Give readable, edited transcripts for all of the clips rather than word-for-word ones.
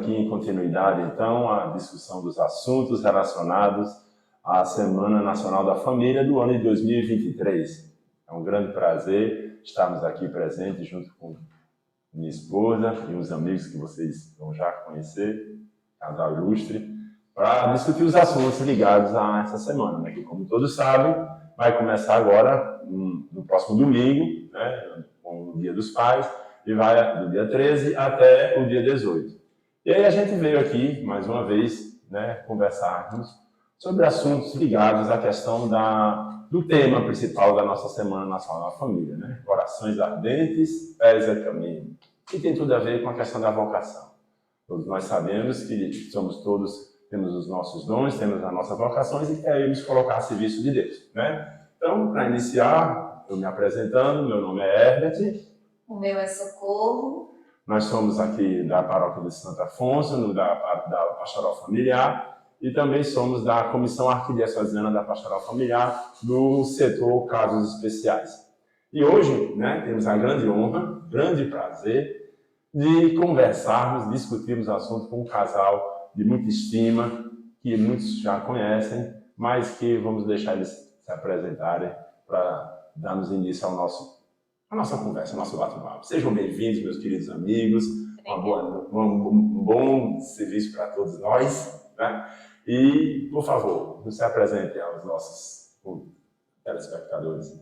aqui em continuidade, então, à discussão dos assuntos relacionados à Semana Nacional da Família do ano de 2023. É um grande prazer estarmos aqui presentes junto com minha esposa e uns amigos que vocês vão já conhecer, casal ilustre, para discutir os assuntos ligados a essa semana, né? Que, como todos sabem, vai começar agora no próximo domingo, né? Com o Dia dos Pais, e vai do dia 13 até o dia 18. E aí a gente veio aqui, mais uma vez, né, conversarmos sobre assuntos ligados à questão do tema principal da nossa Semana Nacional da Família, né? Corações ardentes, pés a caminho. E tem tudo a ver com a questão da vocação. Todos nós sabemos que temos os nossos dons, temos as nossas vocações e queremos colocar a serviço de Deus, né? Então, para iniciar, eu me apresentando, meu nome é Herbert. O meu é Socorro. Nós somos aqui da Paróquia de Santo Afonso, da Pastoral Familiar, e também somos da Comissão Arquidiocesana da Pastoral Familiar, do setor Casos Especiais. E hoje, né, temos a grande honra, grande prazer, de conversarmos, discutirmos assuntos com um casal de muita estima, que muitos já conhecem, mas que vamos deixar eles se apresentarem para darmos início a nossa conversa, ao nosso bate-papo. Sejam bem-vindos, meus queridos amigos. Um bom serviço para todos nós, né? E, por favor, se apresentem aos nossos telespectadores.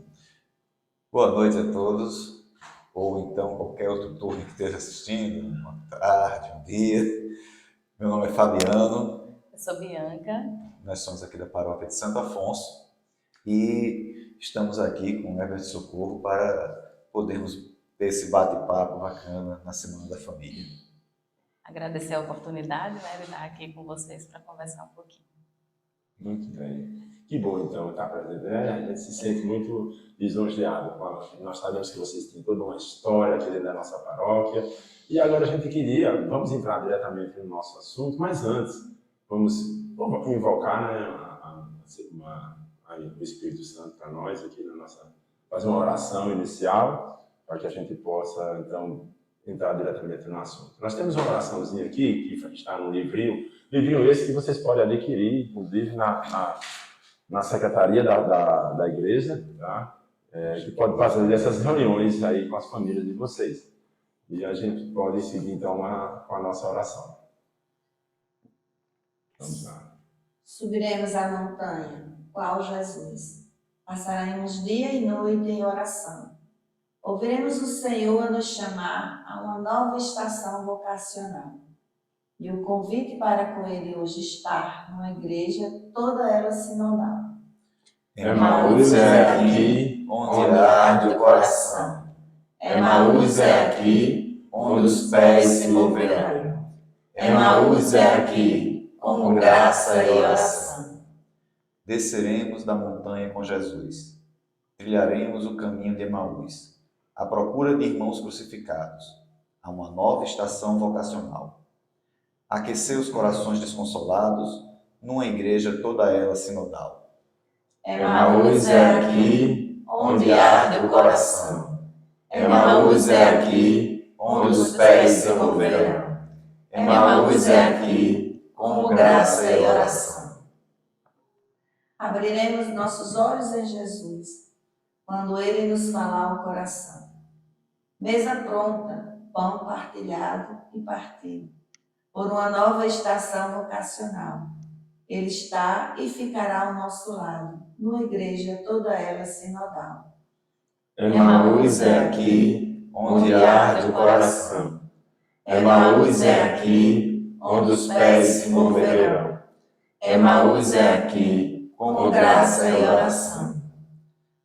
Boa noite a todos, ou então qualquer outro turno que esteja assistindo, uma tarde, um dia. Meu nome é Fabiano. Eu sou Bianca. Nós somos aqui da Paróquia de Santo Afonso e estamos aqui com o Herbert Socorro para podermos ter esse bate-papo bacana na Semana da Família. Agradecer a oportunidade, né, de estar aqui com vocês para conversar um pouquinho. Muito bem. Que bom, então, estar presente. A gente se sente muito lisonjeado. Nós sabemos que vocês têm toda uma história aqui dentro da nossa paróquia. E agora a gente vamos entrar diretamente no nosso assunto, mas antes, vamos invocar, né, o Espírito Santo para nós aqui fazer uma oração inicial, para que a gente possa, então, entrar diretamente no assunto. Nós temos uma oraçãozinha aqui, que está no livrinho esse que vocês podem adquirir, inclusive, na secretaria da igreja, tá? Que pode fazer essas reuniões aí com as famílias de vocês. E a gente pode seguir, então, com a nossa oração. Vamos lá. Subiremos a montanha, qual Jesus. Passaremos dia e noite em oração. Ouviremos o Senhor a nos chamar a uma nova estação vocacional. E o convite para com Ele hoje estar numa igreja, toda ela sinodal. Emaús é aqui onde arde o coração. Emaús é aqui onde os pés se moverão. Emaús é aqui com graça e oração. Desceremos da montanha com Jesus. Trilharemos o caminho de Emaús, à procura de irmãos crucificados, a uma nova estação vocacional. Aquecer os corações desconsolados numa igreja toda ela sinodal. Emaús é aqui onde arde o coração. Emaús é aqui onde os pés se moverão. Emaús é aqui com graça e oração. Abriremos nossos olhos em Jesus, quando Ele nos falar ao coração. Mesa pronta, pão partilhado e partido, por uma nova estação vocacional. Ele está e ficará ao nosso lado, numa igreja toda ela sinodal. Emaús é aqui onde arde o coração. Emaús é aqui onde os pés se moverão. Emaús é aqui com graça e oração.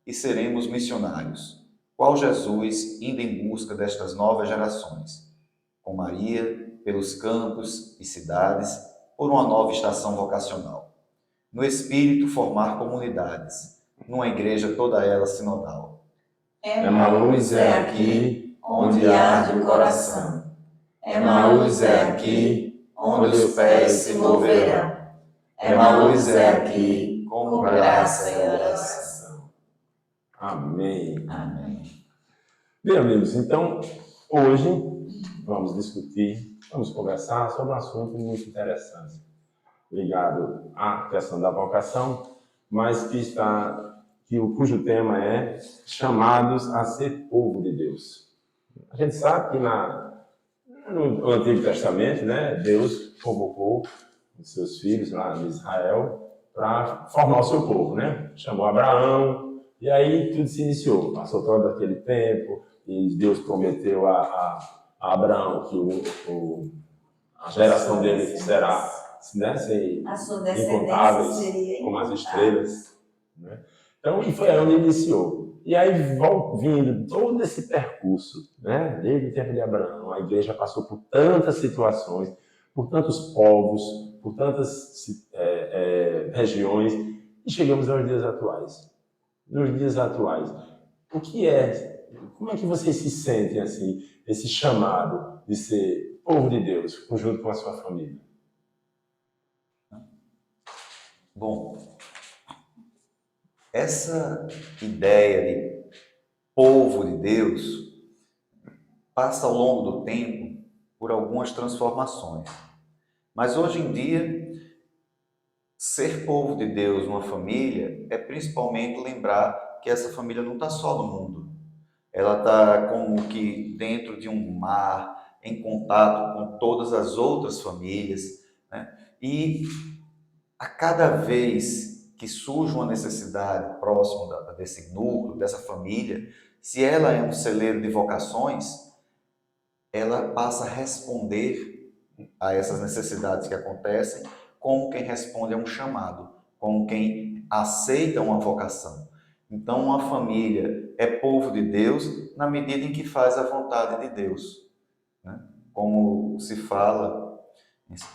E seremos missionários, qual Jesus indo em busca destas novas gerações, com Maria, pelos campos e cidades, por uma nova estação vocacional. No Espírito formar comunidades, numa igreja toda ela sinodal. Emaús é aqui onde arde o coração. Emaús é aqui onde os pés se moverão. Emaús é aqui com graça e oração. Amém. Amém. Bem, amigos, então, hoje vamos discutir vamos conversar sobre um assunto muito interessante, ligado à questão da vocação, mas cujo tema é chamados a ser povo de Deus. A gente sabe que no Antigo Testamento, né, Deus convocou os seus filhos lá em Israel para formar o seu povo, né? Chamou Abraão, e aí tudo se iniciou. Passou todo aquele tempo, e Deus prometeu a Abraão que a geração dele será, né, A sua descendência incontáveis seria como as incontável. estrelas. Né? Então, e foi aí onde iniciou. E aí, vindo todo esse percurso, né, desde o tempo de Abraão, a igreja passou por tantas situações, por tantos povos, por tantas regiões, e chegamos aos dias atuais. Nos dias atuais, como é que vocês se sentem assim, esse chamado de ser povo de Deus, junto com a sua família? Bom, essa ideia de povo de Deus passa ao longo do tempo por algumas transformações. Mas hoje em dia, ser povo de Deus, uma família, é principalmente lembrar que essa família não está só no mundo. Ela está como que dentro de um mar, em contato com todas as outras famílias, né? E a cada vez que surge uma necessidade próximo desse núcleo, dessa família, se ela é um celeiro de vocações, ela passa a responder a essas necessidades que acontecem como quem responde a um chamado, como quem aceita uma vocação. Então, uma família é povo de Deus na medida em que faz a vontade de Deus, né? Como se fala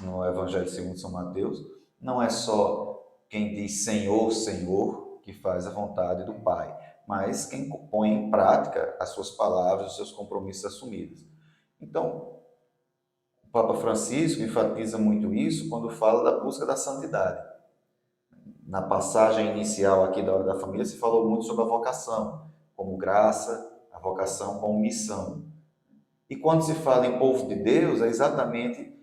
no Evangelho segundo São Mateus, não é só quem diz Senhor, Senhor, que faz a vontade do Pai, mas quem põe em prática as suas palavras, os seus compromissos assumidos. Então, o Papa Francisco enfatiza muito isso quando fala da busca da santidade. Na passagem inicial aqui da Hora da Família, se falou muito sobre a vocação, como graça, a vocação como missão. E quando se fala em povo de Deus, é exatamente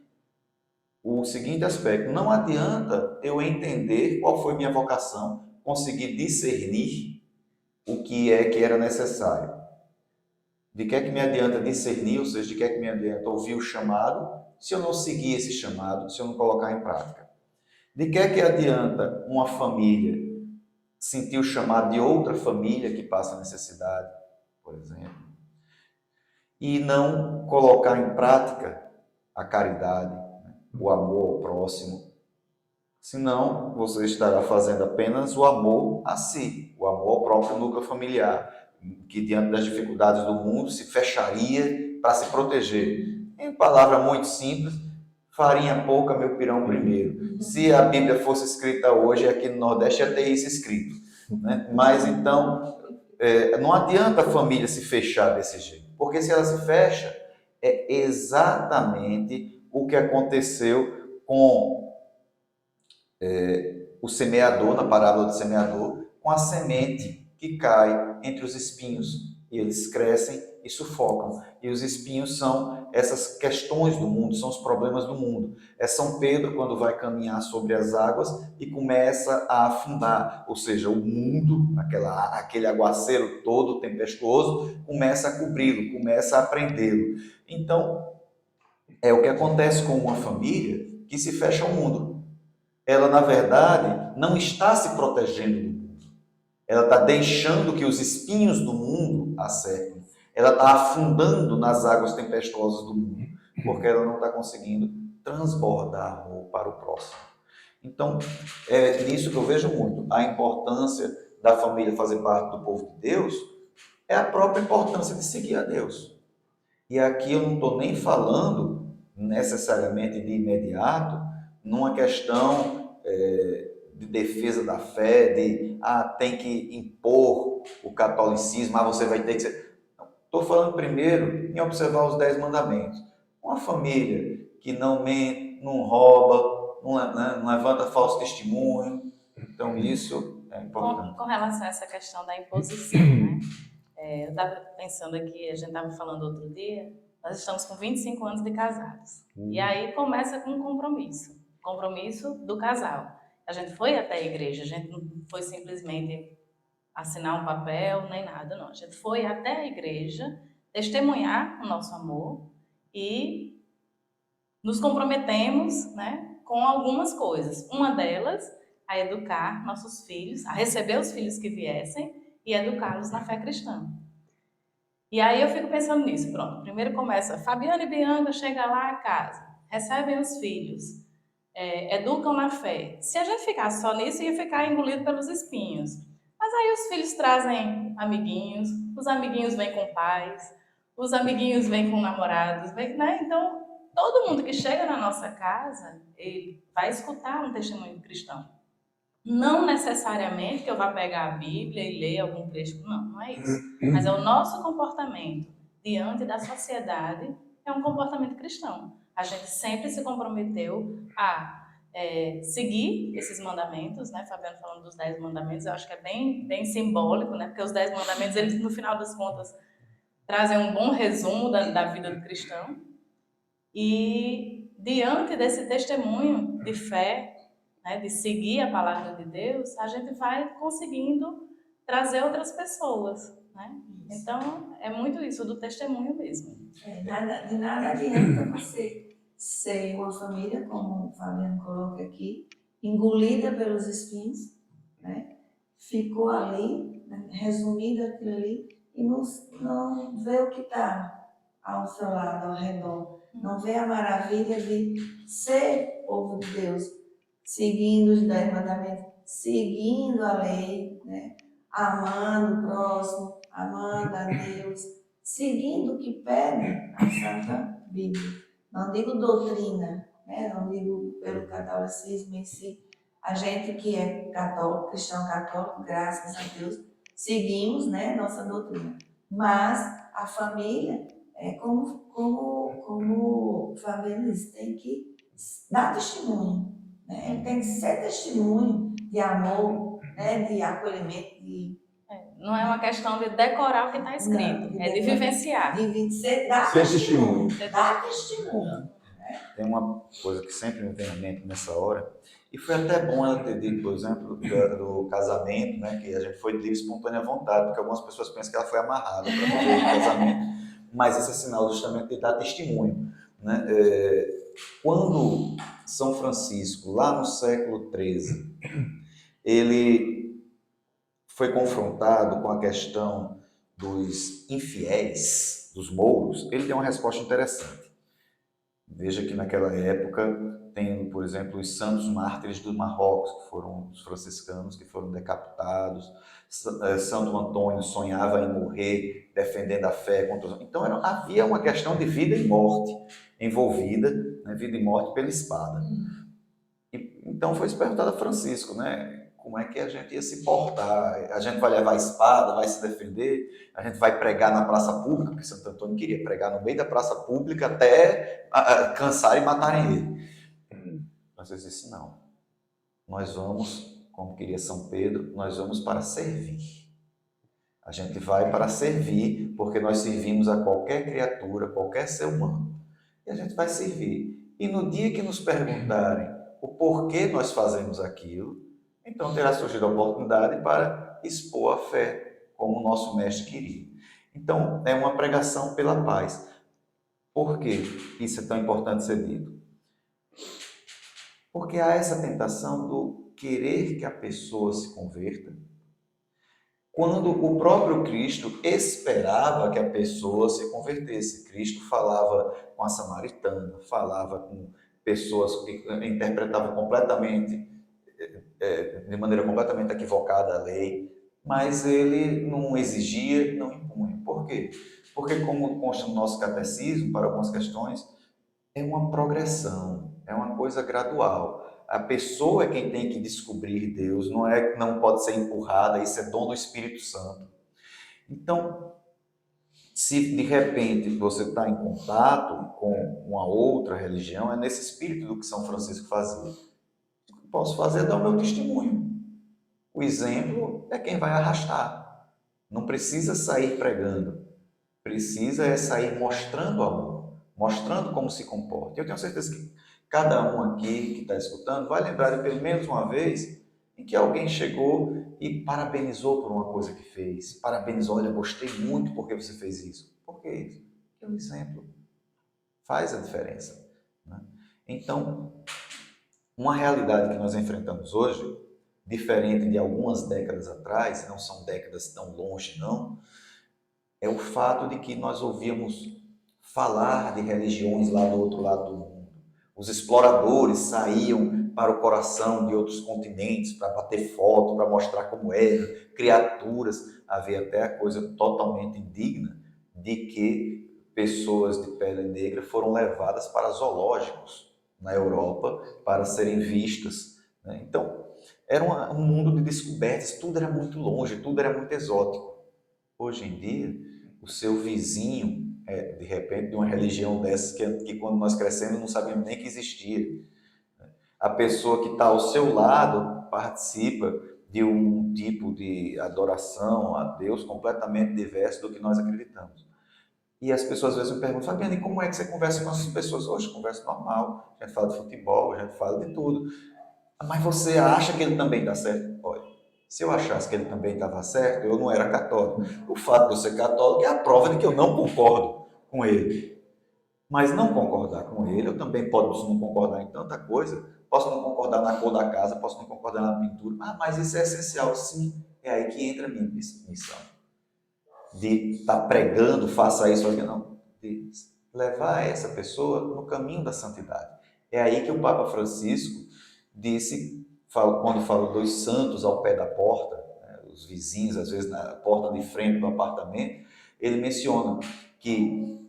o seguinte aspecto: não adianta eu entender qual foi minha vocação, conseguir discernir o que é que era necessário. De que é que me adianta discernir, ou seja, de que é que me adianta ouvir o chamado, se eu não seguir esse chamado, se eu não colocar em prática? De que é que adianta uma família sentir o chamado de outra família que passa necessidade, por exemplo, e não colocar em prática a caridade, o amor ao próximo? Senão, você estará fazendo apenas o amor a si, o amor ao próprio núcleo familiar, que diante das dificuldades do mundo se fecharia para se proteger. Em palavra muito simples, farinha pouca, meu pirão primeiro. Se a Bíblia fosse escrita hoje, aqui no Nordeste ia ter isso escrito, né? Mas então, não adianta a família se fechar desse jeito, porque se ela se fecha, é exatamente o que aconteceu com o semeador, na parábola do semeador, com a semente que cai entre os espinhos, e eles crescem e sufocam. E os espinhos são essas questões do mundo, são os problemas do mundo. É São Pedro quando vai caminhar sobre as águas e começa a afundar, ou seja, o mundo, aquele aguaceiro todo tempestuoso, começa a cobri-lo, começa a prendê-lo. Então, é o que acontece com uma família que se fecha ao mundo. Ela, na verdade, não está se protegendo do mundo. Ela está deixando que os espinhos do mundo a cerquem. Ela está afundando nas águas tempestuosas do mundo, porque ela não está conseguindo transbordar amor para o próximo. Então, é nisso que eu vejo muito. A importância da família fazer parte do povo de Deus é a própria importância de seguir a Deus. E aqui eu não estou nem falando necessariamente de imediato numa questão de defesa da fé, de tem que impor o catolicismo, você vai ter que ser... Estou falando primeiro em observar os 10 mandamentos. Uma família que não mente, não rouba, não levanta falso testemunho, então isso é importante. Com relação a essa questão da imposição, né? Eu estava pensando aqui, a gente estava falando outro dia, Nós estamos com 25 anos de casados. E aí começa com um compromisso do casal. A gente foi até a igreja, a gente não foi simplesmente assinar um papel, nem nada, não. A gente foi até a igreja testemunhar o nosso amor e nos comprometemos, né, com algumas coisas. Uma delas, a educar nossos filhos, a receber os filhos que viessem e educá-los na fé cristã. E aí eu fico pensando nisso, pronto. Primeiro começa, Fabiana e Bianca chegam lá a casa, recebem os filhos, educam na fé. Se a gente ficar só nisso, ia ficar engolido pelos espinhos. Mas aí os filhos trazem amiguinhos, os amiguinhos vêm com pais, os amiguinhos vêm com namorados, né? Então, todo mundo que chega na nossa casa, ele vai escutar um testemunho cristão. Não necessariamente que eu vá pegar a Bíblia e ler algum trecho, não é isso. Mas é o nosso comportamento diante da sociedade, é um comportamento cristão. A gente sempre se comprometeu a seguir esses mandamentos, né? Fabiano falando dos 10 mandamentos, eu acho que é bem simbólico, né? Porque os 10 mandamentos, eles no final das contas trazem um bom resumo da vida do cristão. E diante desse testemunho de fé, né, de seguir a palavra de Deus, a gente vai conseguindo trazer outras pessoas, né? Então, é muito isso, do testemunho mesmo. De nada adianta você ser uma família, como o Fabiano coloca aqui, engolida pelos espinhos, né? Ficou ali, né? Resumido aquilo ali, e não vê o que está ao seu lado, ao redor. Não vê a maravilha de ser povo de Deus, seguindo os 10 mandamentos, seguindo a lei, né? Amando o próximo, amando a Deus, seguindo o que pede a Santa Bíblia. Não digo doutrina, né? Não digo pelo catolicismo em si. A gente que é católico, cristão católico, graças a Deus, seguimos, né, nossa doutrina. Mas a família, como Fabiano disse, tem que dar testemunho. Né? Ele tem que ser testemunho de amor, né, de acolhimento, Não é uma questão de decorar o que está escrito, não, é de vivenciar. Dar testemunho. Tem uma coisa que sempre me vem à mente nessa hora, e foi até bom ela ter dito, por exemplo, do casamento, né, que a gente foi de livre espontânea vontade, porque algumas pessoas pensam que ela foi amarrada para fazer o casamento, mas esse é sinal justamente de dar testemunho. Né? Quando São Francisco, lá no século XIII, ele foi confrontado com a questão dos infiéis, dos mouros, ele deu uma resposta interessante. Veja que naquela época tem, por exemplo, os santos mártires do Marrocos, que foram os franciscanos que foram decapitados. Santo Antônio sonhava em morrer defendendo a fé contra os... Então havia uma questão de vida e morte envolvida, né, vida e morte pela espada. Então foi se perguntado a Francisco, né? Como é que a gente ia se portar? A gente vai levar a espada, vai se defender? A gente vai pregar na praça pública? Porque Santo Antônio queria pregar no meio da praça pública até cansar e matarem ele. Francisco disse, não. Nós vamos, como queria São Pedro, nós vamos para servir. A gente vai para servir, porque nós servimos a qualquer criatura, qualquer ser humano. E a gente vai servir. E no dia que nos perguntarem o porquê nós fazemos aquilo, então terá surgido a oportunidade para expor a fé, como o nosso mestre queria. Então, é uma pregação pela paz. Por que isso é tão importante ser dito? Porque há essa tentação do querer que a pessoa se converta, quando o próprio Cristo esperava que a pessoa se convertesse. Cristo falava com a samaritana, falava com pessoas que interpretavam de maneira completamente equivocada a lei, mas ele não exigia, não impunha. Por quê? Porque, como consta no nosso catecismo, para algumas questões, é uma progressão, é uma coisa gradual. A pessoa é quem tem que descobrir Deus, não pode ser empurrada, isso é dom do Espírito Santo. Então, se de repente você está em contato com uma outra religião, é nesse espírito do que São Francisco fazia. O que posso fazer é dar o meu testemunho. O exemplo é quem vai arrastar. Não precisa sair pregando, precisa sair mostrando amor. mostrando como se comporta. Eu tenho certeza que cada um aqui que está escutando vai lembrar de pelo menos uma vez em que alguém chegou e parabenizou por uma coisa que fez. Parabenizou, olha, gostei muito porque você fez isso. Por que isso? Porque o exemplo faz a diferença, né? Então, uma realidade que nós enfrentamos hoje, diferente de algumas décadas atrás, não são décadas tão longe não, é o fato de que nós ouvíamos falar de religiões lá do outro lado do mundo. Os exploradores saíam para o coração de outros continentes para bater foto, para mostrar como eram, criaturas. Havia até a coisa totalmente indigna de que pessoas de pele negra foram levadas para zoológicos na Europa para serem vistas, né? Então, era um mundo de descobertas, tudo era muito longe, tudo era muito exótico. Hoje em dia, o seu vizinho, de repente, de uma religião dessas que quando nós crescemos não sabíamos nem que existia. A pessoa que está ao seu lado participa de um tipo de adoração a Deus completamente diverso do que nós acreditamos. E as pessoas às vezes me perguntam, Fabiana, e como é que você conversa com essas pessoas? Hoje, conversa normal, a gente fala de futebol, a gente fala de tudo. Mas você acha que ele também está certo? Olha, se eu achasse que ele também estava certo, eu não era católico. O fato de eu ser católico é a prova de que eu não concordo com ele. Mas não concordar com ele, eu também posso não concordar em tanta coisa, posso não concordar na cor da casa, posso não concordar na pintura, mas isso é essencial, sim. É aí que entra a minha missão. De estar pregando, faça isso, não. De levar essa pessoa no caminho da santidade. É aí que o Papa Francisco disse, quando fala dos santos ao pé da porta, né, os vizinhos, às vezes na porta de frente do apartamento, ele menciona que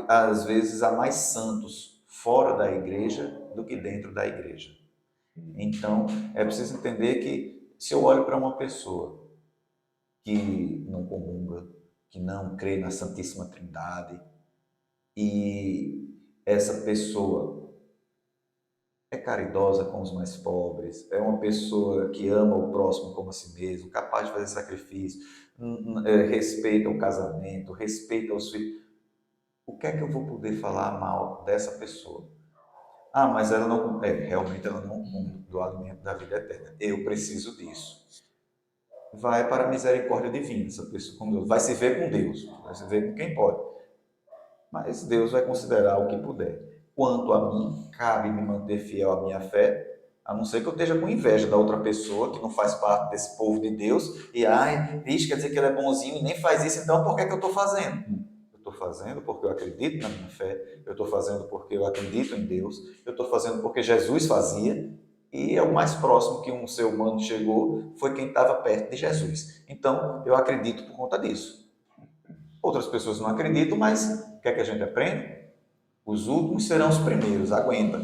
às vezes há mais santos fora da igreja do que dentro da igreja. Então, é preciso entender que se eu olho para uma pessoa que não comunga, que não crê na Santíssima Trindade, e essa pessoa é caridosa com os mais pobres, é uma pessoa que ama o próximo como a si mesmo, capaz de fazer sacrifício, respeita o casamento, respeita os filhos. O que é que eu vou poder falar mal dessa pessoa? Mas ela não, realmente ela não come do alimento da vida eterna. Eu preciso disso. Vai para a misericórdia divina, essa pessoa com Deus. Vai se ver com Deus, vai se ver com quem pode. Mas Deus vai considerar o que puder. Quanto a mim, cabe me manter fiel à minha fé, a não ser que eu esteja com inveja da outra pessoa que não faz parte desse povo de Deus e, vixe, quer dizer que ele é bonzinho e nem faz isso, então por que eu estou fazendo? Eu estou fazendo porque eu acredito na minha fé, eu estou fazendo porque eu acredito em Deus, eu estou fazendo porque Jesus fazia, e é o mais próximo que um ser humano chegou, foi quem estava perto de Jesus. Então, eu acredito por conta disso. Outras pessoas não acreditam, mas o que é que a gente aprende? Os últimos serão os primeiros, aguenta.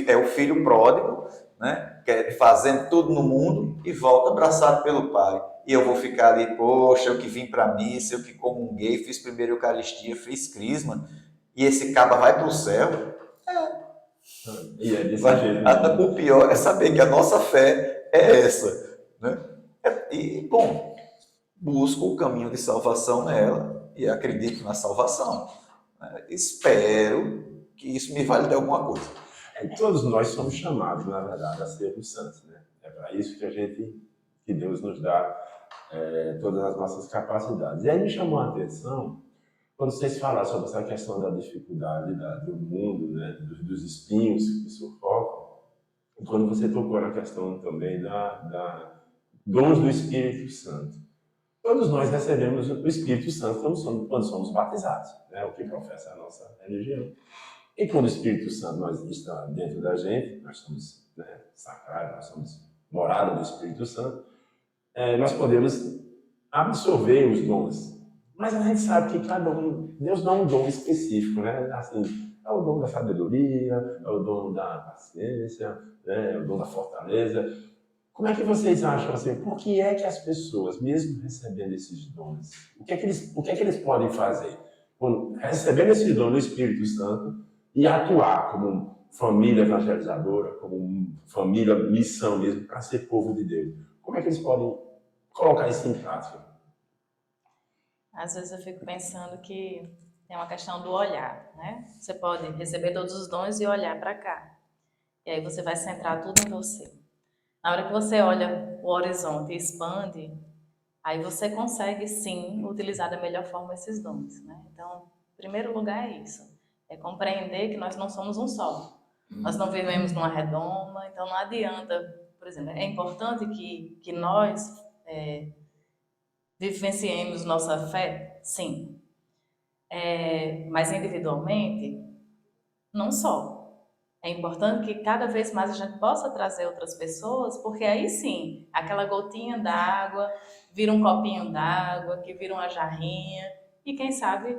É o filho pródigo, né, que é fazendo tudo no mundo e volta abraçado pelo pai. E eu vou ficar ali, poxa, eu que vim para a missa, eu que comunguei, fiz primeira Eucaristia, fiz crisma, e esse caba vai para o céu. E é desse jeito. O pior é saber que a nossa fé é essa, né? E, bom, busco o caminho de salvação nela e acredito na salvação. Espero que isso me valide alguma coisa. Todos nós somos chamados, na verdade, a sermos santos, né? É para isso que Deus nos dá todas as nossas capacidades. E aí me chamou a atenção quando vocês falaram sobre essa questão da dificuldade do mundo, né? dos espinhos que sufocam, e quando você tocou na questão também da dons do Espírito Santo. Todos nós recebemos o Espírito Santo quando somos batizados, né? O que professa a nossa religião. E quando o Espírito Santo está dentro da gente, nós somos sacrados, nós somos morada do Espírito Santo, nós podemos absorver os dons. Mas a gente sabe que cada um, Deus dá um dom específico, né? Assim, é o dom da sabedoria, é o dom da paciência, né? É o dom da fortaleza. Como é que vocês acham assim? Por que é que as pessoas, mesmo recebendo esses dons, o que é que eles podem fazer? Recebendo esse dom do Espírito Santo e atuar como família evangelizadora, como família missão mesmo, para ser povo de Deus. Como é que eles podem colocar isso em prática? Às vezes eu fico pensando que tem uma questão do olhar, né? Você pode receber todos os dons e olhar para cá. E aí você vai centrar tudo em você. Na hora que você olha o horizonte e expande, aí você consegue sim utilizar da melhor forma esses dons, né? Então, em primeiro lugar é isso. É compreender que nós não somos um só. Nós não vivemos numa redoma, então não adianta, por exemplo, é importante que nós vivenciemos nossa fé, sim. Mas individualmente, não só. É importante que cada vez mais a gente possa trazer outras pessoas, porque aí sim, aquela gotinha d'água vira um copinho d'água, que vira uma jarrinha, e quem sabe,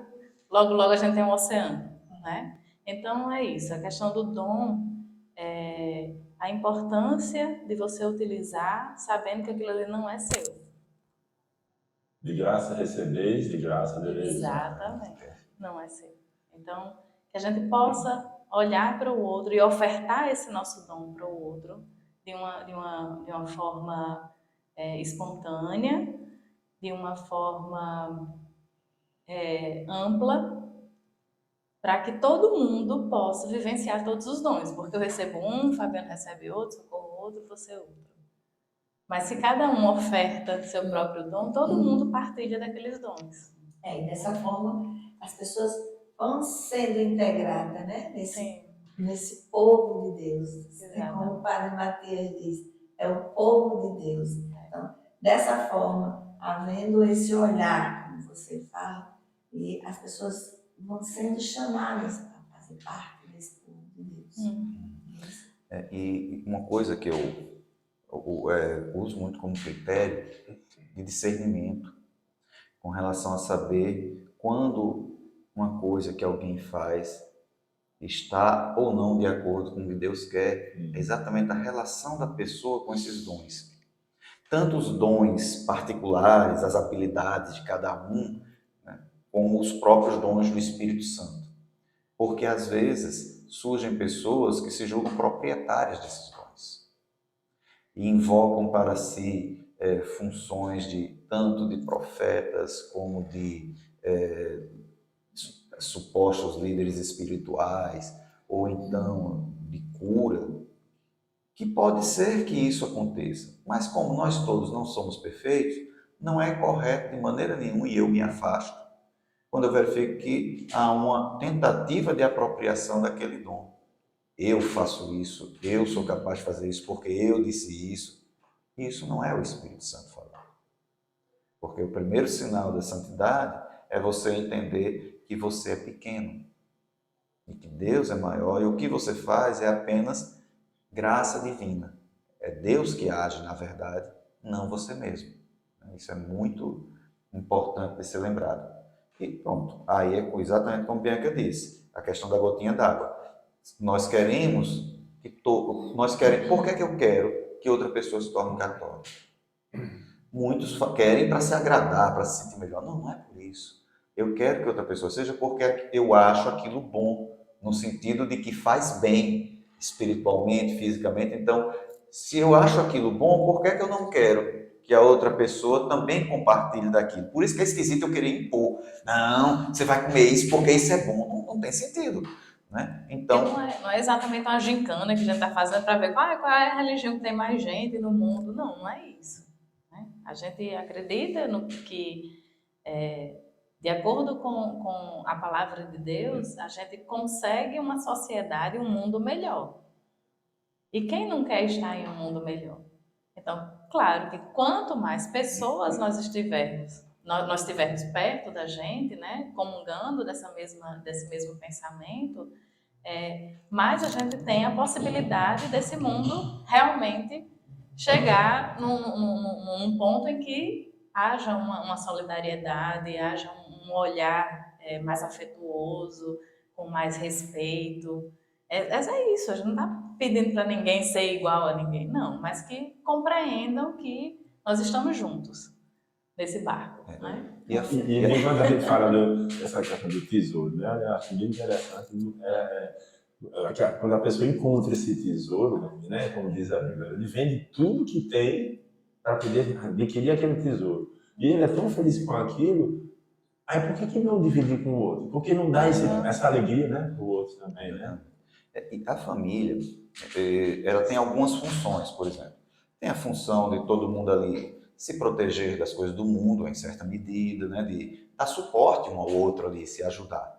logo logo a gente tem um oceano, né? Então é isso, a questão do dom, a importância de você utilizar sabendo que aquilo ali não é seu. De graça recebeis, de graça deveis usar. Exatamente, não é seu. Então, que a gente possa olhar para o outro e ofertar esse nosso dom para o outro de uma forma espontânea, de uma forma ampla, para que todo mundo possa vivenciar todos os dons. Porque eu recebo um, o Fabiano recebe outro, Socorro outro, você outro. Mas se cada um oferta seu próprio dom, todo mundo partilha daqueles dons. E dessa forma as pessoas vão sendo integradas, né? Nesse povo de Deus. É como o Padre Matias diz, é o povo de Deus. Então, dessa forma, havendo esse olhar, como você fala, e as pessoas vão sendo chamadas a fazer parte desse povo de Deus. E uma coisa que eu uso muito como critério de discernimento com relação a saber quando uma coisa que alguém faz está ou não de acordo com o que Deus quer, é exatamente a relação da pessoa com esses dons. Tanto os dons particulares, as habilidades de cada um, né, como os próprios dons do Espírito Santo. Porque às vezes surgem pessoas que se julgam proprietárias desses dons e invocam para si funções tanto de profetas como de supostos líderes espirituais, ou então de cura, que pode ser que isso aconteça, mas como nós todos não somos perfeitos, não é correto de maneira nenhuma e eu me afasto quando eu verifico que há uma tentativa de apropriação daquele dom. Eu faço isso, eu sou capaz de fazer isso porque eu disse isso. Isso não é o Espírito Santo falando. Porque o primeiro sinal da santidade é você entender que você é pequeno e que Deus é maior e o que você faz é apenas graça divina. É Deus que age, na verdade, não você mesmo. Isso é muito importante de ser lembrado. E pronto, aí é exatamente como Bianca disse, a questão da gotinha d'água. Nós queremos por que eu quero que outra pessoa se torne católica? Muitos querem para se agradar, para se sentir melhor. Não, não é por isso. Eu quero que outra pessoa seja porque eu acho aquilo bom, no sentido de que faz bem espiritualmente, fisicamente. Então, se eu acho aquilo bom, por que eu não quero que a outra pessoa também compartilhe daquilo? Por isso que é esquisito eu querer impor. Não, você vai comer isso porque isso é bom. Não tem sentido. Né? Então, não é exatamente uma gincana que a gente está fazendo para ver qual é a religião que tem mais gente no mundo. Não é isso. Né? A gente acredita no que, de acordo com a palavra de Deus, a gente consegue uma sociedade, um mundo melhor. E quem não quer estar em um mundo melhor? Então, claro que quanto mais pessoas nós estivermos perto da gente, né, comungando desse mesmo pensamento, mais a gente tem a possibilidade desse mundo realmente chegar num ponto em que haja uma solidariedade, haja um olhar mais afetuoso, com mais respeito. É isso, a gente não está pedindo para ninguém ser igual a ninguém, não, mas que compreendam que nós estamos juntos nesse barco, né? E quando a gente fala dessa questão do tesouro, né, eu acho bem interessante quando a pessoa encontra esse tesouro, né, como diz a Bíblia, ele vende tudo que tem para poder adquirir aquele tesouro. E ele é tão feliz com aquilo, Aí por que não dividir com o outro? Por que não dar essa alegria, né, pro outro também, né? E a família, ela tem algumas funções, por exemplo. Tem a função de todo mundo ali se proteger das coisas do mundo, em certa medida, né, de dar suporte um ao outro ali, se ajudar.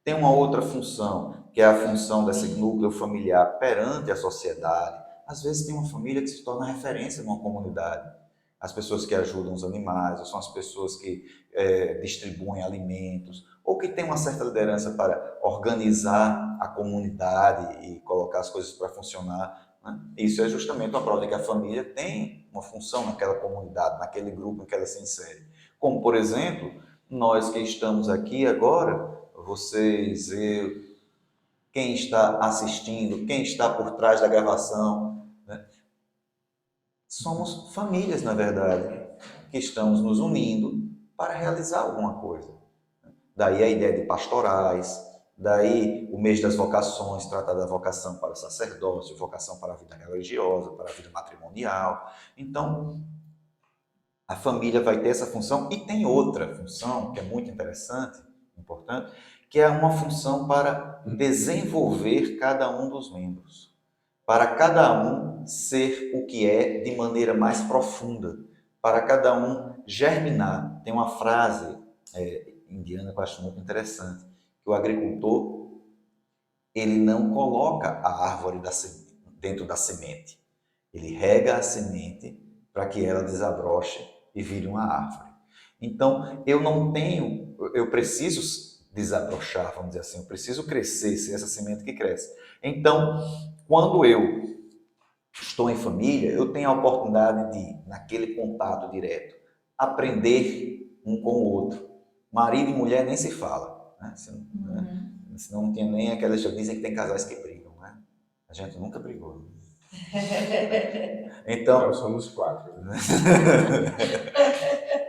Tem uma outra função, que é a função desse núcleo familiar perante a sociedade. Às vezes tem uma família que se torna referência numa comunidade. As pessoas que ajudam os animais, ou são as pessoas que distribuem alimentos, ou que têm uma certa liderança para organizar a comunidade e colocar as coisas para funcionar, né? Isso é justamente a prova de que a família tem uma função naquela comunidade, naquele grupo em que ela se insere. Como, por exemplo, nós que estamos aqui agora, vocês, eu, quem está assistindo, quem está por trás da gravação, né? Somos famílias, na verdade, que estamos nos unindo para realizar alguma coisa. Daí a ideia de pastorais, daí o mês das vocações, tratar da vocação para o sacerdócio, vocação para a vida religiosa, para a vida matrimonial. Então, a família vai ter essa função e tem outra função que é muito interessante, importante, que é uma função para desenvolver cada um dos membros, para cada um ser o que é de maneira mais profunda, para cada um germinar. Tem uma frase indiana que eu acho muito interessante, que o agricultor, ele não coloca a árvore dentro da semente, ele rega a semente para que ela desabroche e vire uma árvore. Então, eu preciso desabrochar, vamos dizer assim, eu preciso crescer, ser essa semente que cresce. Então, quando eu estou em família, eu tenho a oportunidade de, naquele contato direto, aprender um com o outro. Marido e mulher nem se fala, né? Senão não tinha nem aquelas que dizem que tem casais que brigam, né? A gente nunca brigou. Então, Nós somos 4. Né?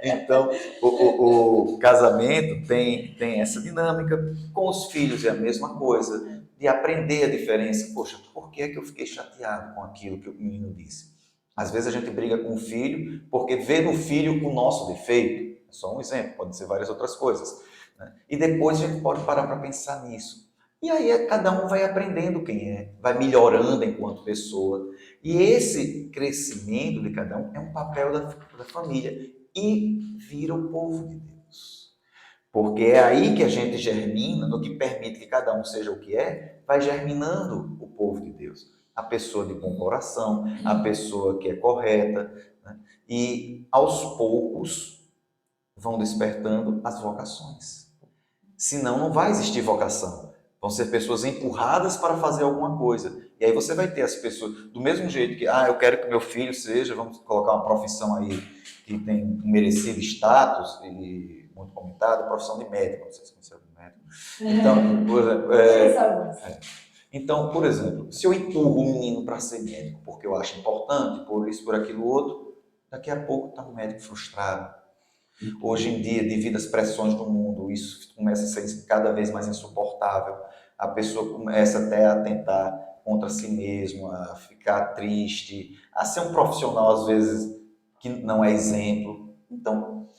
Então, o casamento tem essa dinâmica. Com os filhos é a mesma coisa, de aprender a diferença. Poxa, por que é que eu fiquei chateado com aquilo que o menino disse? Às vezes a gente briga com o filho porque vê no filho o nosso defeito. É só um exemplo, podem ser várias outras coisas, né? E depois a gente pode parar para pensar nisso. E aí cada um vai aprendendo quem é, vai melhorando enquanto pessoa. E esse crescimento de cada um é um papel da família. E vira o povo de Deus. Porque é aí que a gente germina, no que permite que cada um seja o que é, vai germinando o povo de Deus. A pessoa de bom coração, a pessoa que é correta, né? E aos poucos vão despertando as vocações. Senão não vai existir vocação. Vão ser pessoas empurradas para fazer alguma coisa. E aí você vai ter as pessoas, do mesmo jeito que, eu quero que meu filho seja, vamos colocar uma profissão aí que tem um merecido status e muito comentado, a profissão de médico, não sei se você conhece médico. Então, por exemplo, se eu empurro um menino para ser médico porque eu acho importante, por isso, por aquilo outro, daqui a pouco está um médico frustrado. Hoje em dia, devido às pressões do mundo, isso começa a ser cada vez mais insuportável. A pessoa começa até a tentar contra si mesmo, a ficar triste, a ser um profissional, às vezes, que não é exemplo. Então,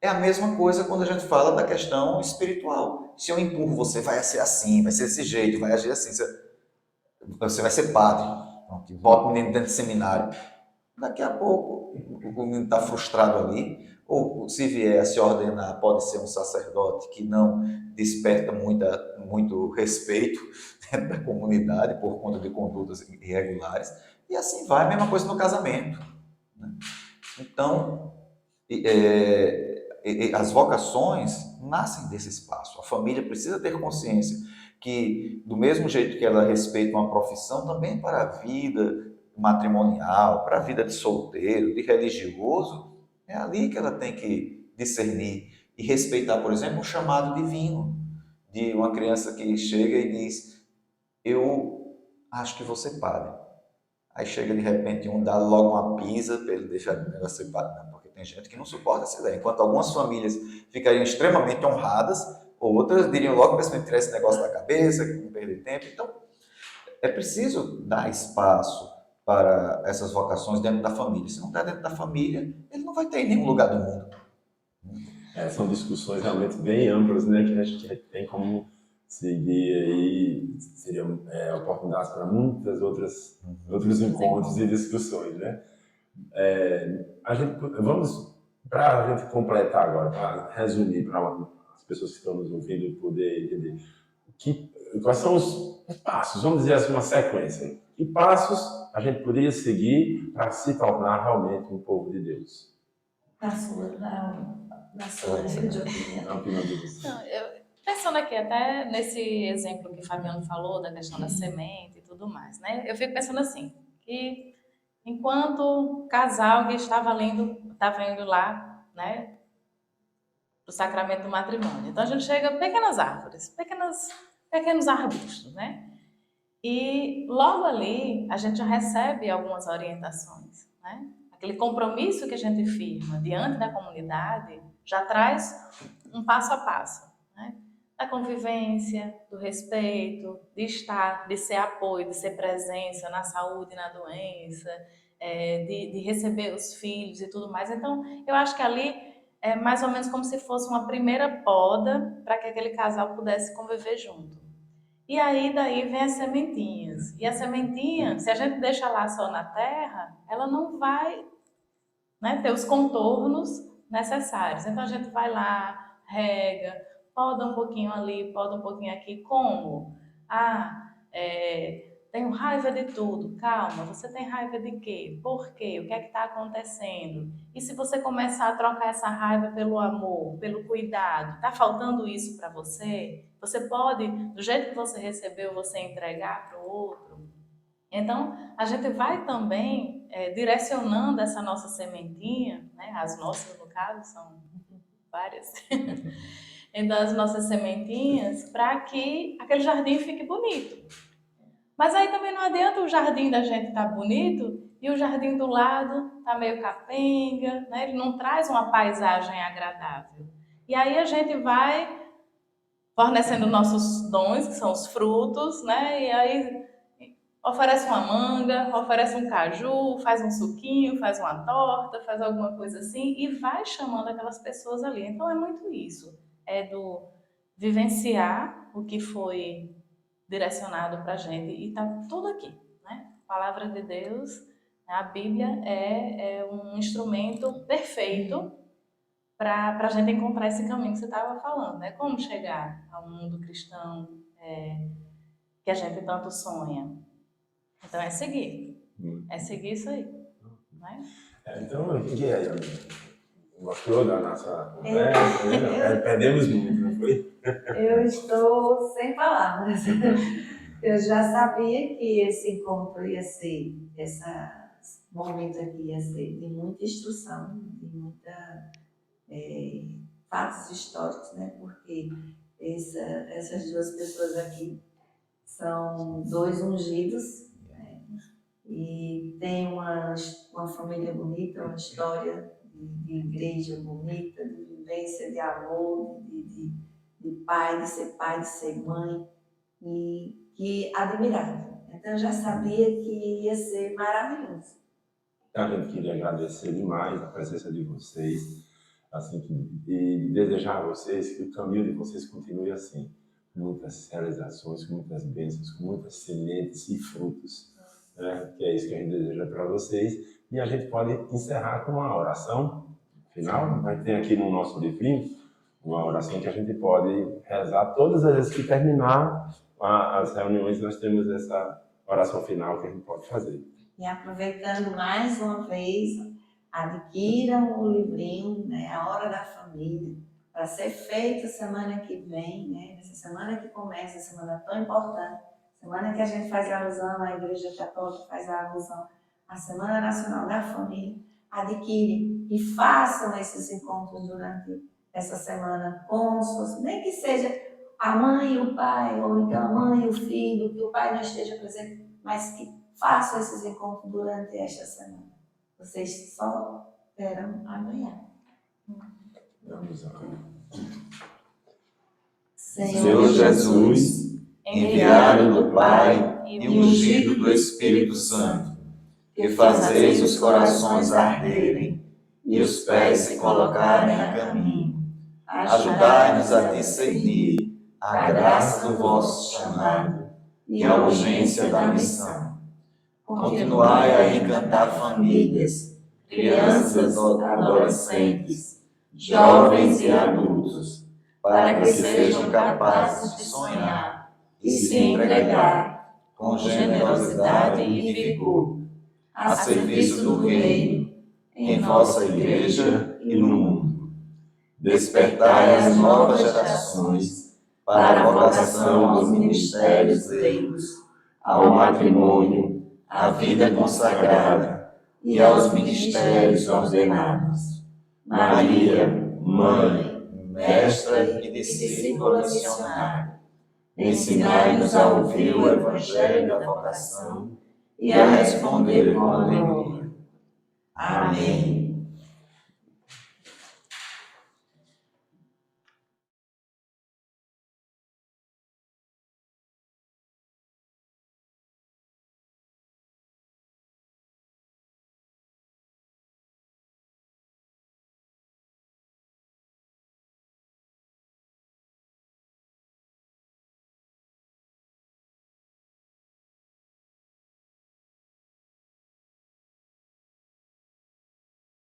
é a mesma coisa quando a gente fala da questão espiritual. Se eu empurro, você vai ser assim, vai ser desse jeito, vai agir assim, você vai ser padre, bota o menino dentro do seminário. Daqui a pouco, o menino está frustrado ali, ou se vier a se ordenar, pode ser um sacerdote que não desperta muito respeito dentro da comunidade por conta de condutas irregulares, e assim vai, a mesma coisa no casamento, né? Então, as vocações nascem desse espaço. A família precisa ter consciência que, do mesmo jeito que ela respeita uma profissão, também para a vida matrimonial, para a vida de solteiro, de religioso, é ali que ela tem que discernir e respeitar, por exemplo, o chamado divino de uma criança que chega e diz: eu acho que vou ser padre. Aí chega de repente dá logo uma pisa para ele deixar de ser padre. Não, porque tem gente que não suporta essa ideia. Enquanto algumas famílias ficariam extremamente honradas, outras diriam logo para tirar esse negócio da cabeça, que não perder tempo. Então, é preciso dar espaço para essas vocações dentro da família. Se não está dentro da família, ele não vai ter em nenhum lugar do mundo. São discussões realmente bem amplas, né, que a gente tem como seguir aí, seriam oportunidades para muitas outros encontros e discussões, né? Para a gente completar agora, para resumir, para as pessoas que estão nos ouvindo poder entender, quais são os passos, vamos dizer assim, uma sequência. Que passos a gente poderia seguir para se tornar realmente um povo de Deus? Na sua opinião. Pensando aqui até nesse exemplo que o Fabiano falou, da questão da semente e tudo mais, né? Eu fico pensando assim, que enquanto o casal que estava indo lá, né, para o sacramento do matrimônio. Então a gente chega a pequenas árvores, pequenos arbustos, né? E logo ali a gente já recebe algumas orientações, né? Aquele compromisso que a gente firma diante da comunidade já traz um passo a passo, né? Da convivência, do respeito, de estar, de ser apoio, de ser presença na saúde e na doença, de receber os filhos e tudo mais. Então, eu acho que ali é mais ou menos como se fosse uma primeira poda para que aquele casal pudesse conviver junto. E aí, daí vem as sementinhas. E a sementinha, se a gente deixa lá só na terra, ela não vai, né, ter os contornos necessários. Então, a gente vai lá, rega, poda um pouquinho ali, poda um pouquinho aqui. Como? Tenho raiva de tudo. Calma, você tem raiva de quê? Por quê? O que é que está acontecendo? E se você começar a trocar essa raiva pelo amor, pelo cuidado, está faltando isso para você? Você pode, do jeito que você recebeu, você entregar para o outro? Então, a gente vai também direcionando essa nossa sementinha, né? As nossas, no caso, são várias. Então, as nossas sementinhas, para que aquele jardim fique bonito. Mas aí também não adianta o jardim da gente estar bonito e o jardim do lado tá meio capenga, né? Ele não traz uma paisagem agradável. E aí a gente vai fornecendo nossos dons, que são os frutos, né? E aí oferece uma manga, oferece um caju, faz um suquinho, faz uma torta, faz alguma coisa assim e vai chamando aquelas pessoas ali. Então é muito isso, é do vivenciar o que foi direcionado para a gente e está tudo aqui, né? A palavra de Deus, a Bíblia é um instrumento perfeito para a gente encontrar esse caminho que você estava falando, né? Como chegar ao mundo cristão que a gente tanto sonha. Então é seguir isso aí, né? Então, gostou da nossa conversa? Perdemos muito, não foi? Eu estou sem palavras. Eu já sabia que esse encontro ia ser, esse momento aqui ia ser de muita instrução, de muita fatos históricos, né? Porque essas duas pessoas aqui são dois ungidos, né? E tem uma família bonita, uma história de igreja bonita, de vivência, de amor, de pai, de ser mãe, e que admirável. Então eu já sabia que ia ser maravilhoso. A gente queria agradecer demais a presença de vocês, assim, e desejar a vocês que o caminho de vocês continue assim, com muitas realizações, com muitas bênçãos, com muitas sementes e frutos, né? Que é isso que a gente deseja para vocês. E a gente pode encerrar com uma oração final. Vai ter aqui no nosso livrinho uma oração que a gente pode rezar todas as vezes que terminar as reuniões. Nós temos essa oração final que a gente pode fazer. E aproveitando mais uma vez, adquiram o livrinho, né, A Hora da Família, para ser feito semana que vem, né, nessa semana que começa, essa semana tão importante, semana que a gente faz alusão, a Igreja Católica faz a alusão à Semana Nacional da Família. Adquirem e façam esses encontros durante essa semana com os, nem que seja a mãe e o pai, ou então a mãe e o filho, que o pai não esteja presente, mas que façam esses encontros durante esta semana. Vocês só terão a ganhar. Vamos lá. Senhor Jesus, enviado do Pai e ungido do Espírito Santo, que fazeis os corações arderem e os pés se colocarem a caminho, Ajudai-nos a discernir a graça do vosso chamado e a urgência da missão. Continuai a encantar famílias, crianças, adolescentes, jovens e adultos, para que sejam capazes de sonhar e se entregar com generosidade e vigor a serviço do Reino, em vossa Igreja e no mundo. Despertai as novas gerações para a vocação dos ministérios leigos, ao matrimônio, à vida consagrada e aos ministérios ordenados. Maria, Mãe, Mestra e discípula missionária, ensinai-nos a ouvir o Evangelho da vocação e a responder com alegria. Amém.